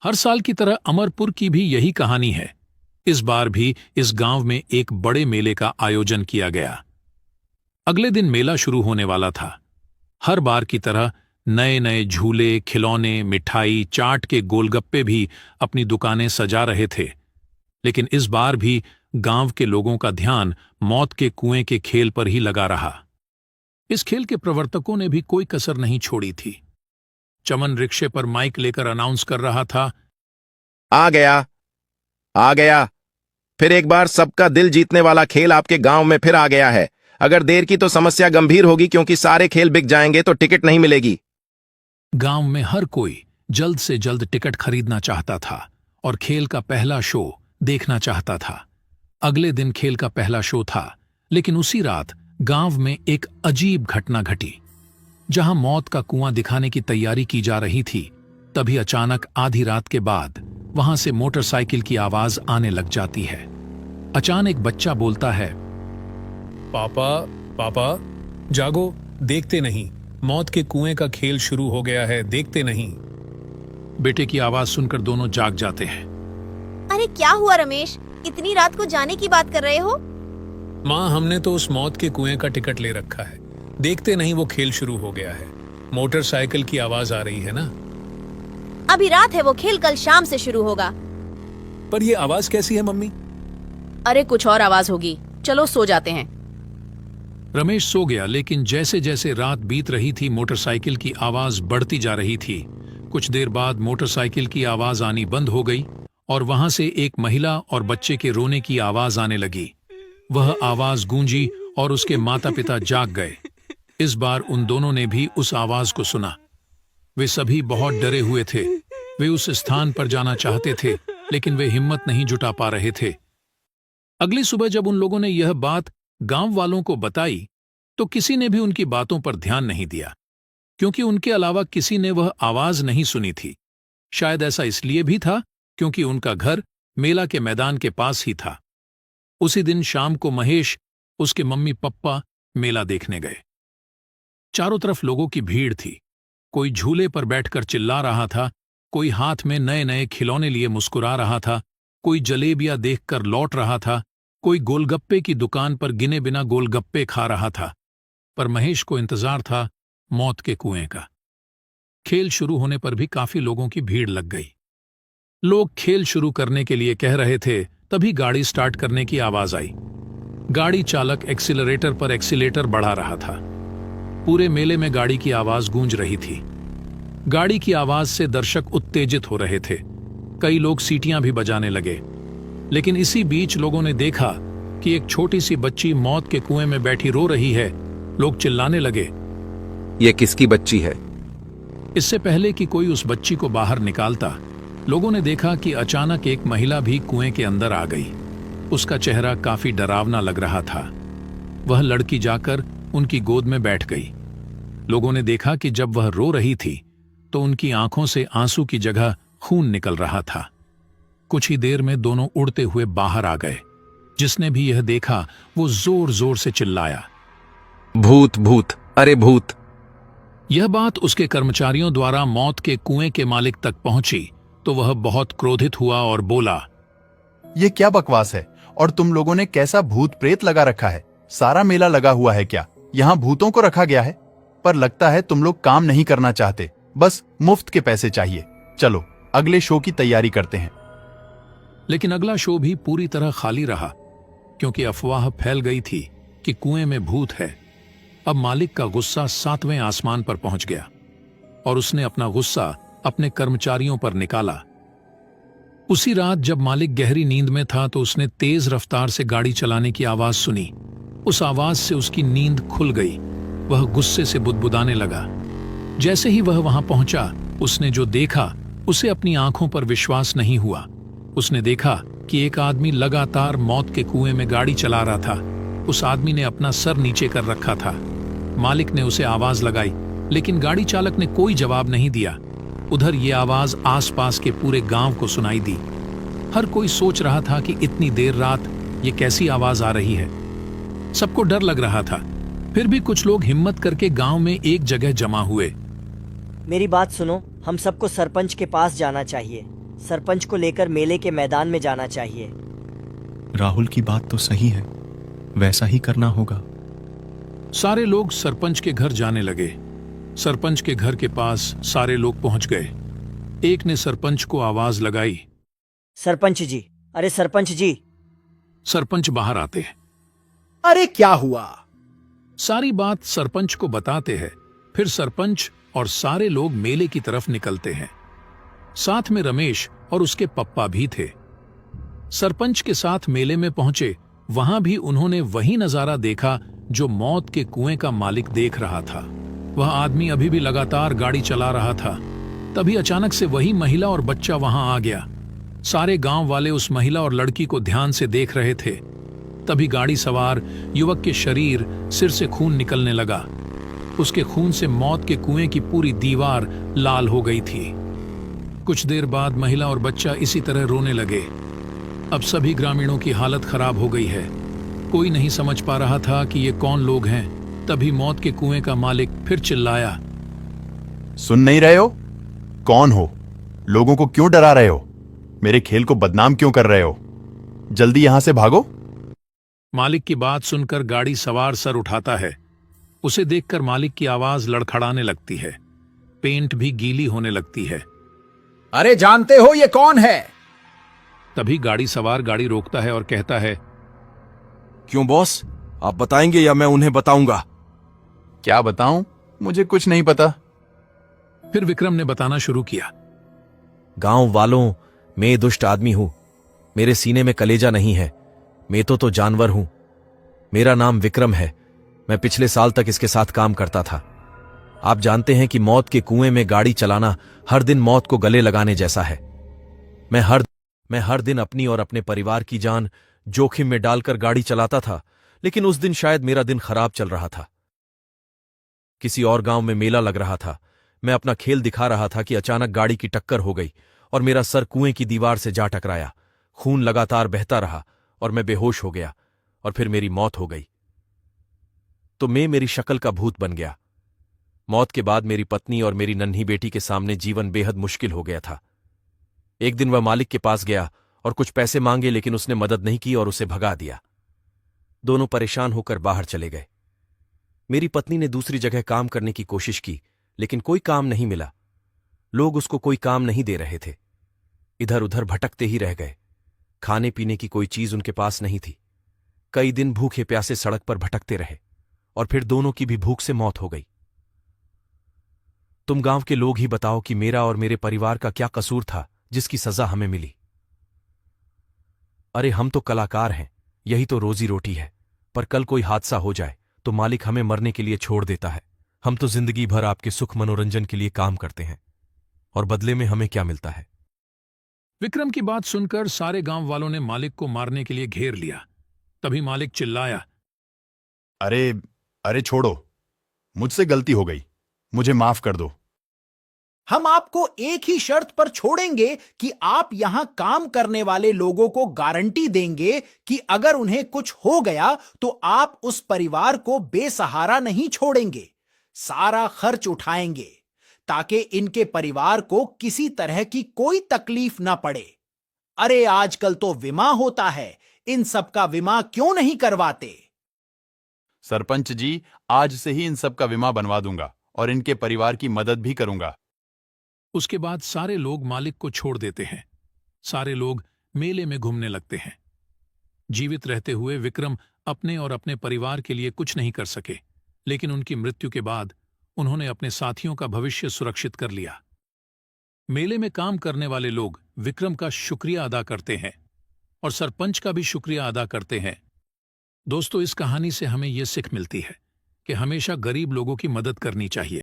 हर साल की तरह अमरपुर की भी यही कहानी है। इस बार भी इस गांव में एक बड़े मेले का आयोजन किया गया। अगले दिन मेला शुरू होने वाला था। हर बार की तरह नए नए झूले, खिलौने, मिठाई, चाट के गोलगप्पे भी अपनी दुकानें सजा रहे थे। लेकिन इस बार भी गांव के लोगों का ध्यान मौत के कुएं के खेल पर ही लगा रहा। इस खेल के प्रवर्तकों ने भी कोई कसर नहीं छोड़ी थी। चमन रिक्शे पर माइक लेकर अनाउंस कर रहा था, आ गया, आ गया। फिर एक बार सबका दिल जीतने वाला खेल आपके गांव में फिर आ गया है। अगर देर की तो समस्या गंभीर होगी, क्योंकि सारे खेल बिक जाएंगे तो टिकट नहीं मिलेगी। गांव में हर कोई जल्द से जल्द टिकट खरीदना चाहता था और खेल का पहला शो देखना चाहता था। अगले दिन खेल का पहला शो था, लेकिन उसी रात गांव में एक अजीब घटना घटी। जहां मौत का कुआं दिखाने की तैयारी की जा रही थी, तभी अचानक आधी रात के बाद वहां से मोटरसाइकिल की आवाज आने लग जाती है। अचानक बच्चा बोलता है, पापा, पापा, जागो, देखते नहीं, मौत के कुएं का खेल शुरू हो गया है, देखते नहीं। बेटे की आवाज सुनकर दोनों जाग जाते हैं। अरे क्या हुआ रमेश, इतनी रात को जाने की बात कर रहे हो? माँ, हमने तो उस मौत के कुएं का टिकट ले रखा है, देखते नहीं वो खेल शुरू हो गया है। मोटरसाइकिल की आवाज आ रही है ना। अभी रात है, वो खेल कल शाम से शुरू होगा। पर ये आवाज कैसी है मम्मी? अरे कुछ और आवाज होगी, चलो सो जाते हैं। रमेश सो गया, लेकिन जैसे जैसे रात बीत रही थी मोटरसाइकिल की आवाज बढ़ती जा रही थी। कुछ देर बाद मोटरसाइकिल की आवाज आनी बंद हो गई और वहां से एक महिला और बच्चे के रोने की आवाज आने लगी। वह आवाज गूंजी और उसके माता पिता जाग गए। इस बार उन दोनों ने भी उस आवाज को सुना। वे सभी बहुत डरे हुए थे। वे उस स्थान पर जाना चाहते थे, लेकिन वे हिम्मत नहीं जुटा पा रहे थे। अगली सुबह जब उन लोगों ने यह बात गांव वालों को बताई, तो किसी ने भी उनकी बातों पर ध्यान नहीं दिया, क्योंकि उनके अलावा किसी ने वह आवाज नहीं सुनी थी। शायद ऐसा इसलिए भी था क्योंकि उनका घर मेला के मैदान के पास ही था। उसी दिन शाम को महेश, उसके मम्मी पप्पा मेला देखने गए। चारों तरफ लोगों की भीड़ थी। कोई झूले पर बैठकर चिल्ला रहा था, कोई हाथ में नए नए खिलौने लिए मुस्कुरा रहा था, कोई जलेबियां देखकर लौट रहा था, कोई गोलगप्पे की दुकान पर गिने बिना गोलगप्पे खा रहा था। पर महेश को इंतजार था मौत के कुएं का। खेल शुरू होने पर भी काफी लोगों की भीड़ लग गई। लोग खेल शुरू करने के लिए कह रहे थे, तभी गाड़ी स्टार्ट करने की आवाज आई। गाड़ी चालक एक्सीलरेटर पर एक्सीलेटर बढ़ा रहा था। पूरे मेले में गाड़ी की आवाज गूंज रही थी। गाड़ी की आवाज से दर्शक उत्तेजित हो रहे थे। कई लोग सीटियां भी बजाने लगे। लेकिन इसी बीच लोगों ने देखा कि एक छोटी सी बच्ची मौत के कुएं में बैठी रो रही है। लोग चिल्लाने लगे, ये किसकी बच्ची है? इससे पहले कि कोई उस बच्ची को बाहर निकालता, लोगों ने देखा कि अचानक एक महिला भी कुएं के अंदर आ गई। उसका चेहरा काफी डरावना लग रहा था। वह लड़की जाकर उनकी गोद में बैठ गई। लोगों ने देखा कि जब वह रो रही थी तो उनकी आंखों से आंसू की जगह खून निकल रहा था। कुछ ही देर में दोनों उड़ते हुए बाहर आ गए। जिसने भी यह देखा वो जोर जोर से चिल्लाया, भूत, भूत, अरे भूत। यह बात उसके कर्मचारियों द्वारा मौत के कुएं के मालिक तक पहुंची तो वह बहुत क्रोधित हुआ और बोला, ये क्या बकवास है? और तुम लोगों ने कैसा भूत प्रेत लगा रखा है? सारा मेला लगा हुआ है क्या? यहाँ भूतों को रखा गया है? पर लगता है तुम लोग काम नहीं करना चाहते, बस मुफ्त के पैसे चाहिए। चलो अगले शो की तैयारी करते हैं। लेकिन अगला शो भी पूरी तरह खाली रहा, क्योंकि अफवाह फैल गई थी कि कुएं में भूत है। अब मालिक का गुस्सा 7वें आसमान पर पहुंच गया और उसने अपना गुस्सा अपने कर्मचारियों पर निकाला। उसी रात जब मालिक गहरी नींद में था तो उसने तेज रफ्तार से गाड़ी चलाने की आवाज सुनी। उस आवाज से उसकी नींद खुल गई। वह गुस्से से बुदबुदाने लगा। जैसे ही वह वहां पहुंचा, उसने जो देखा उसे अपनी आंखों पर विश्वास नहीं हुआ। उसने देखा कि एक आदमी लगातार मौत के कुएं में गाड़ी चला रहा था। उस आदमी ने अपना सर नीचे कर रखा था। मालिक ने उसे आवाज लगाई, लेकिन गाड़ी चालक ने कोई जवाब नहीं दिया। उधर ये आवाज आसपास के पूरे गांव को सुनाई दी। हर कोई सोच रहा था कि इतनी देर रात ये कैसी आवाज आ रही है। सबको डर लग रहा था। फिर भी कुछ लोग हिम्मत करके गांव में एक जगह जमा हुए। मेरी बात सुनो, हम सबको सरपंच के पास जाना चाहिए। सरपंच को लेकर मेले के मैदान में जाना चाहिए। राहुल की बात तो सही है, वैसा ही करना होगा। सारे लोग सरपंच के घर जाने लगे। सरपंच के घर के पास सारे लोग पहुंच गए। एक ने सरपंच को आवाज लगाई। सरपंच जी, अरे सरपंच जी। सरपंच बाहर आते हैं। अरे क्या हुआ? सारी बात सरपंच को बताते हैं। फिर सरपंच और सारे लोग मेले की तरफ निकलते हैं। साथ में रमेश और उसके पप्पा भी थे। सरपंच के साथ मेले में पहुंचे। वहां भी उन्होंने वही नजारा देखा जो मौत के कुएं का मालिक देख रहा था। वह आदमी अभी भी लगातार गाड़ी चला रहा था। तभी अचानक से वही महिला और बच्चा वहां आ गया। सारे गांव वाले उस महिला और लड़की को ध्यान से देख रहे थे। तभी गाड़ी सवार युवक के शरीर सिर से खून निकलने लगा। उसके खून से मौत के कुएं की पूरी दीवार लाल हो गई थी। कुछ देर बाद महिला और बच्चा इसी तरह रोने लगे। अब सभी ग्रामीणों की हालत खराब हो गई है। कोई नहीं समझ पा रहा था कि ये कौन लोग हैं। तभी मौत के कुएं का मालिक फिर चिल्लाया। सुन नहीं रहे हो? कौन हो? लोगों को क्यों डरा रहे हो? मेरे खेल को बदनाम क्यों कर रहे हो? जल्दी यहां से भागो। मालिक की बात सुनकर गाड़ी सवार सर उठाता है। उसे देखकर मालिक की आवाज लड़खड़ाने लगती है। पेंट भी गीली होने लगती है। अरे जानते हो ये कौन है? तभी गाड़ी सवार गाड़ी रोकता है और कहता है, क्यों बॉस, आप बताएंगे या मैं उन्हें बताऊंगा? क्या बताऊं? मुझे कुछ नहीं पता। फिर विक्रम ने बताना शुरू किया। गांव वालों, मैं दुष्ट आदमी हूं। मेरे सीने में कलेजा नहीं है। मैं तो जानवर हूं। मेरा नाम विक्रम है। मैं पिछले साल तक इसके साथ काम करता था। आप जानते हैं कि मौत के कुएं में गाड़ी चलाना हर दिन मौत को गले लगाने जैसा है। मैं हर दिन अपनी और अपने परिवार की जान जोखिम में डालकर गाड़ी चलाता था, लेकिन उस दिन शायद मेरा दिन खराब चल रहा था। किसी और गांव में मेला लग रहा था। मैं अपना खेल दिखा रहा था कि अचानक गाड़ी की टक्कर हो गई और मेरा सर कुएं की दीवार से जा टकराया। खून लगातार बहता रहा और मैं बेहोश हो गया और फिर मेरी मौत हो गई। तो मैं मेरी शक्ल का भूत बन गया। मौत के बाद मेरी पत्नी और मेरी नन्ही बेटी के सामने जीवन बेहद मुश्किल हो गया था। एक दिन वह मालिक के पास गया और कुछ पैसे मांगे, लेकिन उसने मदद नहीं की और उसे भगा दिया। दोनों परेशान होकर बाहर चले गए। मेरी पत्नी ने दूसरी जगह काम करने की कोशिश की, लेकिन कोई काम नहीं मिला। लोग उसको कोई काम नहीं दे रहे थे। इधर उधर भटकते ही रह गए। खाने पीने की कोई चीज उनके पास नहीं थी। कई दिन भूखे प्यासे सड़क पर भटकते रहे और फिर दोनों की भी भूख से मौत हो गई। तुम गांव के लोग ही बताओ कि मेरा और मेरे परिवार का क्या कसूर था जिसकी सजा हमें मिली। अरे हम तो कलाकार हैं, यही तो रोजी रोटी है। पर कल कोई हादसा हो जाए तो मालिक हमें मरने के लिए छोड़ देता है। हम तो जिंदगी भर आपके सुख मनोरंजन के लिए काम करते हैं और बदले में हमें क्या मिलता है? विक्रम की बात सुनकर सारे गांव वालों ने मालिक को मारने के लिए घेर लिया। तभी मालिक चिल्लाया। अरे अरे छोड़ो, मुझसे गलती हो गई, मुझे माफ कर दो। हम आपको एक ही शर्त पर छोड़ेंगे कि आप यहां काम करने वाले लोगों को गारंटी देंगे कि अगर उन्हें कुछ हो गया तो आप उस परिवार को बेसहारा नहीं छोड़ेंगे। सारा खर्च उठाएंगे ताकि इनके परिवार को किसी तरह की कोई तकलीफ ना पड़े। अरे आजकल तो बीमा होता है, इन सब का बीमा क्यों नहीं करवाते? सरपंच जी, आज से ही इन सब का बीमा बनवा दूंगा और इनके परिवार की मदद भी करूंगा। उसके बाद सारे लोग मालिक को छोड़ देते हैं। सारे लोग मेले में घूमने लगते हैं। जीवित रहते हुए विक्रम अपने और अपने परिवार के लिए कुछ नहीं कर सके, लेकिन उनकी मृत्यु के बाद उन्होंने अपने साथियों का भविष्य सुरक्षित कर लिया। मेले में काम करने वाले लोग विक्रम का शुक्रिया अदा करते हैं और सरपंच का भी शुक्रिया अदा करते हैं। दोस्तों, इस कहानी से हमें यह सीख मिलती है कि हमेशा गरीब लोगों की मदद करनी चाहिए।